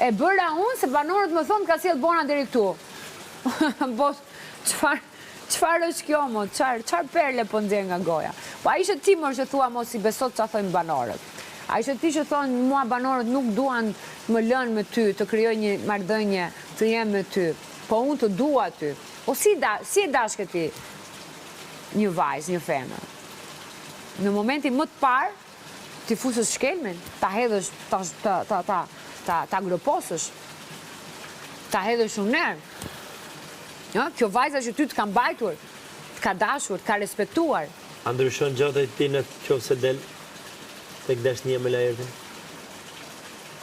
E bëra unë se banorët më thonë ka sjell bona deri këtu. Po, çfarë është kjo, mo? Çfarë perle po nxjerr nga goja? Po ai ishte ti më që thua mos i beso çfarë thonë banorët. Ai ishte ti që thonë mua banorët nuk duan më lënë me ty, të krijoj një marrëdhënie, të jem me ty. Po unë të dua ty. Po si e dashke ti një vajzë, një femër? Në momentin më të parë, ti fusësh shkelmin, ta hedhësh, ta groposësh, ta hedhësh unë nerë. Kjo vajza që ty të ka mbajtur, të ka dashur, të ka respektuar. A ndryshon gjatë e ti në qovë se del të këdesh një me Laertin?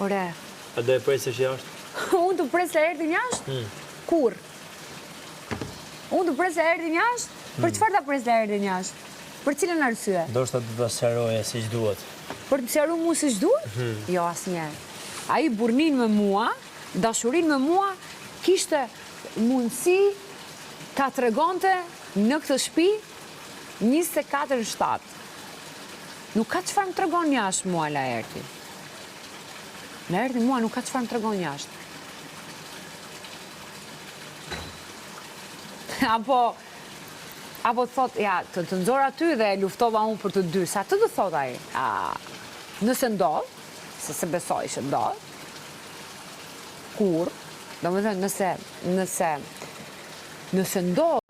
Ore. A do e presësh jashtë? Unë të presë Laertin jashtë? Kur? Unë të presë Laertin jashtë? Për çfarë ta presë Laertin jashtë? Për cilën arsye? Do shta të sqaroje si që duhet. Për të sqaruar mua si që duhet? Jo, asnjëherë. Ai burnin me mua, dashurin me mua, kishte mundësi ta tregonte në këtë shtëpi 24/7. Nuk ka çfarë më tregon jashtë mua Laerti. Laerti mua nuk ka çfarë më tregon jashtë. Apo thot, ja, të nxora ty dhe luftova unë për të dy. Sa të thot ai? Nëse ndodh, se besoj që ndodh, kur, do më thënë nëse ndodh,